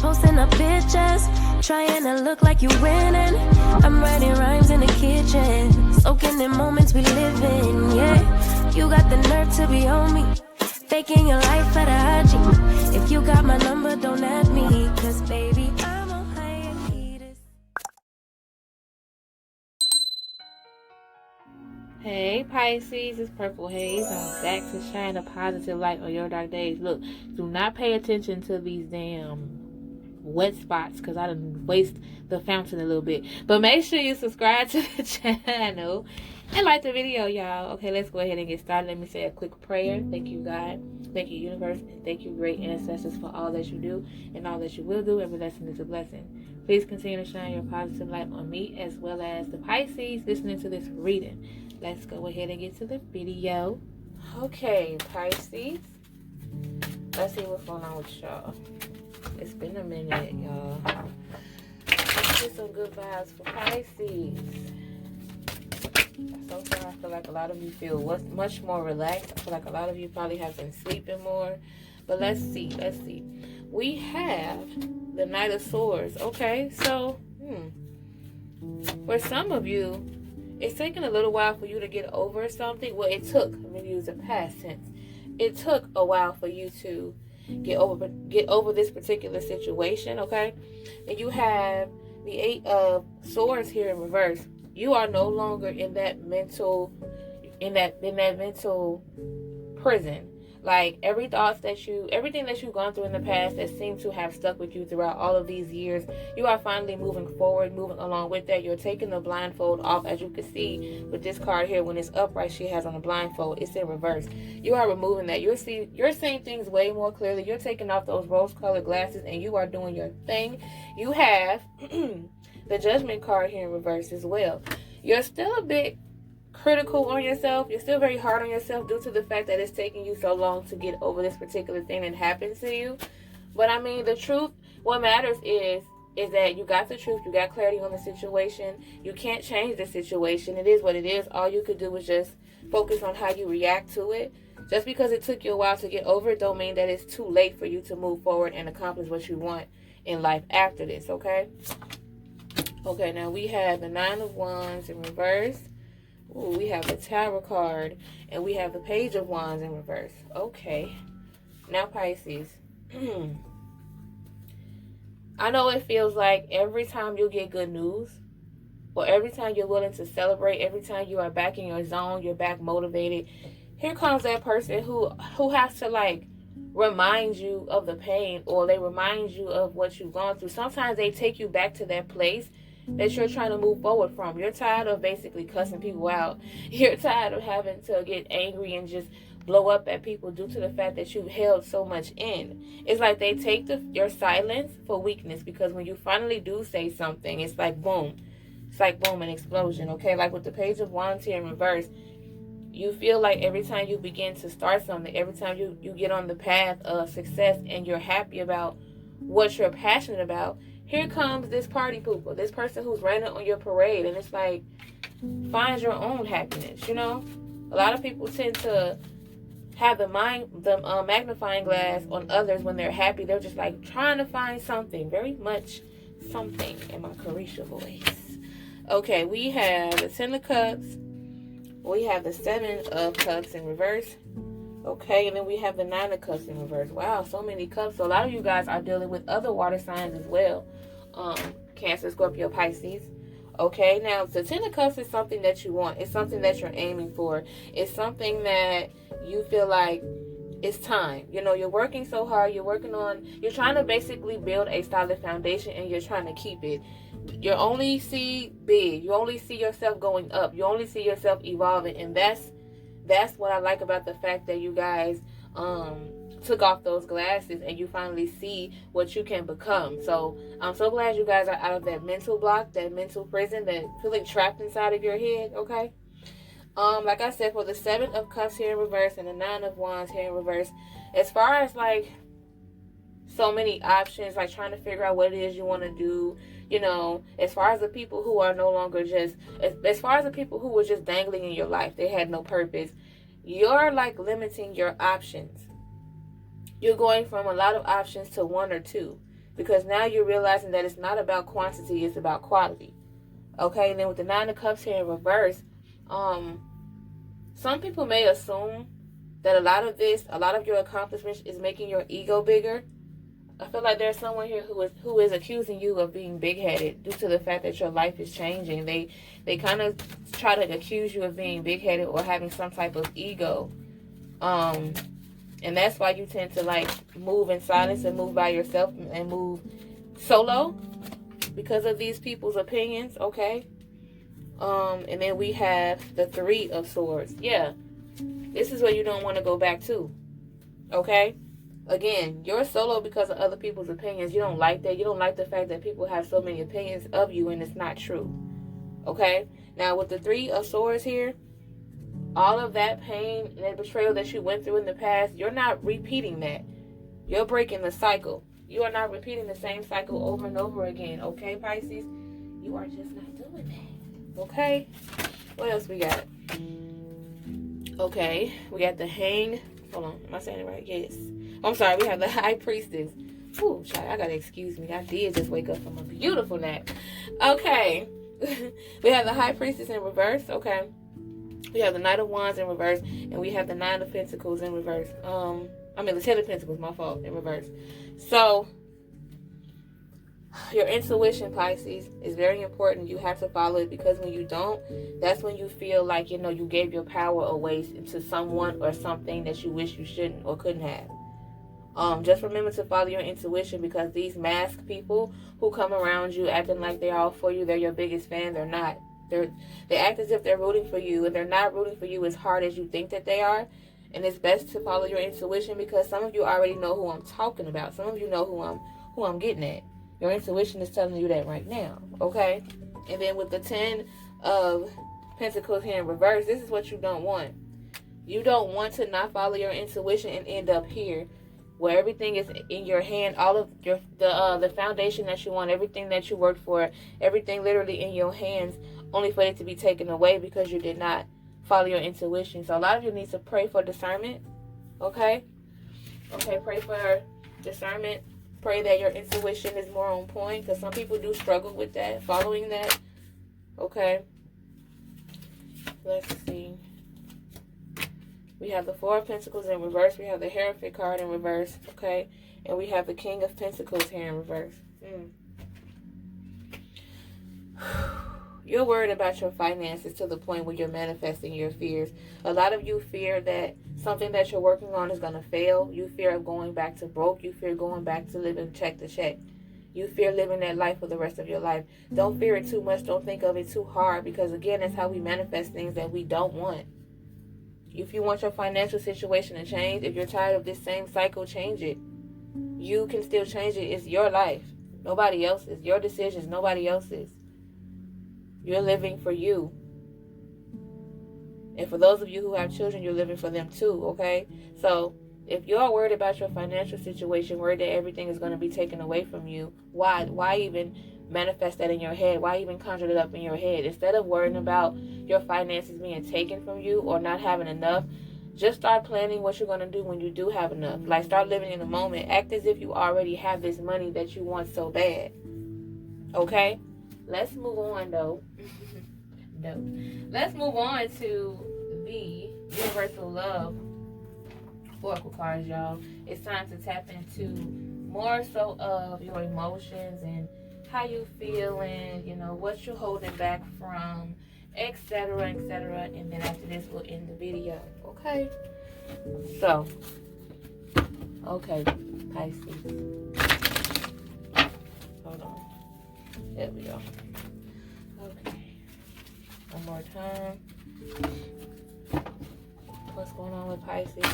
posting up pictures, trying to look like you winning. I'm writing rhymes in the kitchen, soaking in moments we live in, yeah. You got the nerve to be on me, faking your life for the IG. If you got my number, don't add me, cause baby, I'm on hiatus. Hey Pisces, it's Purple Haze. I'm back to shine a positive light on your dark days. Look, do not pay attention to these damn wet spots because I done waste the fountain a little bit. But make sure you subscribe to the channel and like the video, y'all. Okay, let's go ahead and get started. Let me say a quick prayer. Thank you, God. Thank you, universe. And thank you, great ancestors, for all that you do and all that you will do. Every lesson is a blessing. Please continue to shine your positive light on me as well as the Pisces listening to this reading. Let's go ahead and get to the video. Okay, Pisces. Let's see what's going on with y'all. It's been a minute, y'all. Let's get some good vibes for Pisces. So far, I feel like a lot of you feel much more relaxed. I feel like a lot of you probably have been sleeping more. But let's see. Let's see. We have the Knight of Swords. Okay, so, for some of you, it's taken a little while for you to get over something. Well, it took. I'm going to use the past tense. It took a while for you to get over this particular situation, okay? And you have the Eight of Swords here in reverse. You are no longer in that mental prison. Like everything that you've gone through in the past that seemed to have stuck with you throughout all of these years, you are finally moving forward, moving along with that. You're taking the blindfold off, as you can see with this card here. When it's upright, she has on a blindfold. It's in reverse. You are removing that. You're seeing things way more clearly. You're taking off those rose-colored glasses, and you are doing your thing. You have the Judgment card here in reverse as well. You're still a bit critical on yourself. You're still very hard on yourself due to the fact that it's taking you so long to get over this particular thing that happened to you. But I mean, the truth, what matters is that you got the truth. You got clarity on the situation. You can't change the situation. It is what it is. All you could do is just focus on how you react to it. Just because it took you a while to get over it don't mean that it's too late for you to move forward and accomplish what you want in life after this, okay? Okay, now we have the Nine of Wands in reverse. Ooh, we have the Tower card, and we have the Page of Wands in reverse. Okay. Now, Pisces. I know it feels like every time you get good news, or every time you're willing to celebrate, every time you are back in your zone, you're back motivated, here comes that person who has to, like, remind you of the pain, or they remind you of what you've gone through. Sometimes they take you back to that place that you're trying to move forward from. You're tired of basically cussing people out. You're tired of having to get angry and just blow up at people due to the fact that you've held so much in. It's like they take your silence for weakness, because when you finally do say something, it's like boom. It's like boom, an explosion, okay? Like with the Page of Wands here in reverse, you feel like every time you begin to start something, every time you get on the path of success and you're happy about what you're passionate about, here comes this party pooper, this person who's raining on your parade. And it's like, find your own happiness, you know? A lot of people tend to have the magnifying glass on others when they're happy. They're just like trying to find something, very much something, in my Carisha voice. Okay, we have the Ten of Cups. We have the Seven of Cups in reverse. Okay, and then we have the Nine of Cups in reverse. Wow, so many cups. So a lot of you guys are dealing with other water signs as well. Cancer, Scorpio, Pisces. Okay, now the Ten of Cups is something that you want. It's something that you're aiming for. It's something that you feel like it's time. You know, you're working so hard. You're trying to basically build a solid foundation, and you're trying to keep it. You only see big. You only see yourself going up. You only see yourself evolving. And that's what I like about the fact that you guys took off those glasses and you finally see what you can become. So I'm so glad you guys are out of that mental block, that mental prison, that feeling trapped inside of your head, okay? Like I said, for the Seven of Cups here in reverse and the Nine of Wands here in reverse, as far as like so many options, like trying to figure out what it is you want to do, you know, as far as the people who are no longer just, as far as the people who were just dangling in your life, they had no purpose, you're like limiting your options. You're going from a lot of options to one or two. Because now you're realizing that it's not about quantity, it's about quality. Okay, and then with the Nine of Cups here in reverse, some people may assume that a lot of your accomplishments is making your ego bigger. I feel like there's someone here who is accusing you of being big-headed due to the fact that your life is changing. They kind of try to accuse you of being big-headed or having some type of ego. And that's why you tend to like move in silence and move by yourself and move solo because of these people's opinions, okay? And then we have the Three of Swords. Yeah, this is where you don't want to go back to, okay? Again, you're solo because of other people's opinions. You don't like that. You don't like the fact that people have so many opinions of you and it's not true, okay? Now, with the Three of Swords here, all of that pain and betrayal that you went through in the past, you're not repeating that. You're breaking the cycle. You are not repeating the same cycle over and over again, okay, Pisces? You are just not doing that, okay? What else we got? Okay, we got the Hang. Hold on, am I saying it right? Yes. I'm sorry, we have the High Priestess. Ooh, child, I gotta excuse me. I did just wake up from a beautiful nap. Okay. We have the High Priestess in reverse, okay? We have the Knight of Wands in reverse, and we have the Nine of Pentacles in reverse. The Ten of Pentacles, my fault, in reverse. So, your intuition, Pisces, is very important. You have to follow it because when you don't, that's when you feel like, you gave your power away to someone or something that you wish you shouldn't or couldn't have. Just remember to follow your intuition because these masked people who come around you acting like they're all for you, they're your biggest fan, they're not. They act as if they're rooting for you, and they're not rooting for you as hard as you think that they are. And it's best to follow your intuition because some of you already know who I'm talking about. Some of you know who I'm getting at. Your intuition is telling you that right now, okay? And then with the Ten of Pentacles here in reverse, this is what you don't want. You don't want to not follow your intuition and end up here, where everything is in your hand, all of the foundation that you want, everything that you worked for, everything literally in your hands, only for it to be taken away because you did not follow your intuition. So a lot of you need to pray for discernment, okay? Okay, pray for discernment. Pray that your intuition is more on point because some people do struggle with that, following that, okay? Let's see. We have the Four of Pentacles in reverse. We have the Hierophant card in reverse, okay? And we have the King of Pentacles here in reverse. You're worried about your finances to the point where you're manifesting your fears. A lot of you fear that something that you're working on is going to fail. You fear of going back to broke. You fear going back to living check to check. You fear living that life for the rest of your life. Don't fear it too much. Don't think of it too hard because, again, that's how we manifest things that we don't want. If you want your financial situation to change, if you're tired of this same cycle, change it. You can still change it. It's your life. Nobody else's. Your decisions. Nobody else's. You're living for you. And for those of you who have children, you're living for them too, okay? So if you're worried about your financial situation, worried that everything is going to be taken away from you, why even manifest that in your head? Why even conjure it up in your head? Instead of worrying about your finances being taken from you or not having enough, just start planning what you're going to do when you do have enough. Like, start living in the moment. Act as if you already have this money that you want so bad. Okay? Let's move on, though. Let's move on to the Universal Love Oracle cards, y'all. It's time to tap into more so of your emotions and how you feeling, what you're holding back from, etc., etc. And then after this, we'll end the video. Okay? So, okay, Pisces. Hold on. There we go. Okay. One more time. What's going on with Pisces?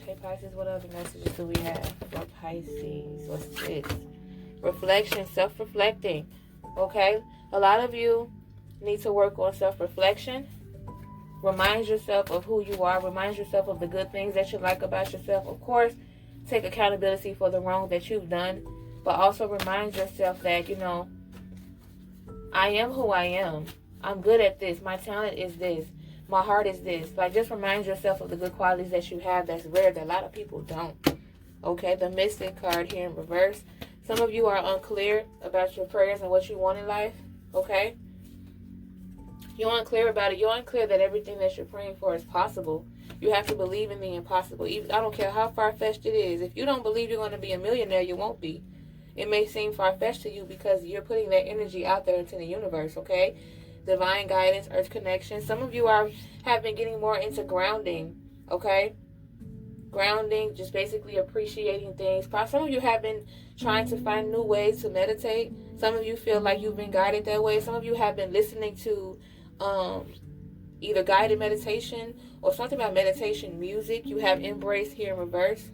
Okay, Pisces, what other messages do we have for Pisces? What's this? Reflection, self-reflecting. Okay? A lot of you need to work on self-reflection. Remind yourself of who you are. Remind yourself of the good things that you like about yourself. Of course, take accountability for the wrong that you've done. But also remind yourself that, I am who I am. I'm good at this. My talent is this. My heart is this. Like, just remind yourself of the good qualities that you have that's rare that a lot of people don't. Okay, the Mystic card here in reverse. Some of you are unclear about your prayers and what you want in life. Okay? You're unclear about it. You're unclear that everything that you're praying for is possible. You have to believe in the impossible. I don't care how far-fetched it is. If you don't believe you're going to be a millionaire, you won't be. It may seem far-fetched to you because you're putting that energy out there into the universe, okay? Divine guidance, earth connection. Some of you have been getting more into grounding, okay? Grounding, just basically appreciating things. Some of you have been trying to find new ways to meditate. Some of you feel like you've been guided that way. Some of you have been listening to either guided meditation or something about meditation music. You have embraced here in reverse,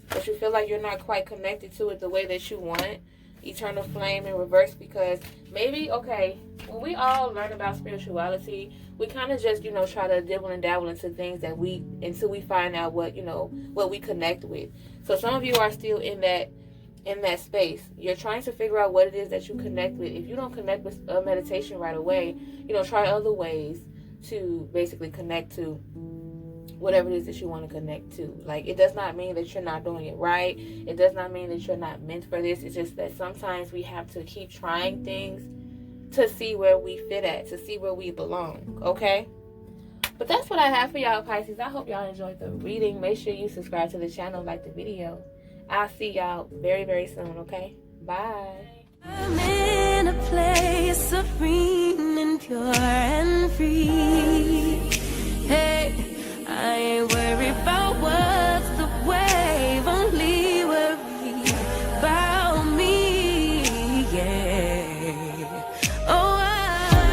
but you feel like you're not quite connected to it the way that you want. Eternal flame in reverse, because maybe, okay, when we all learn about spirituality, we kind of just, try to dibble and dabble into things until we find out what we connect with. So some of you are still in that space. You're trying to figure out what it is that you connect with. If you don't connect with meditation right away, try other ways to basically connect to whatever it is that you want to connect to. Like, it does not mean that you're not doing it right. It does not mean that you're not meant for this. It's just that sometimes we have to keep trying things to see where we fit at, to see where we belong, okay? But that's what I have for y'all, Pisces. I hope y'all enjoyed the reading. Make sure you subscribe to the channel, like the video. I'll see y'all very, very soon, okay? Bye. I'm in a place serene and pure and free.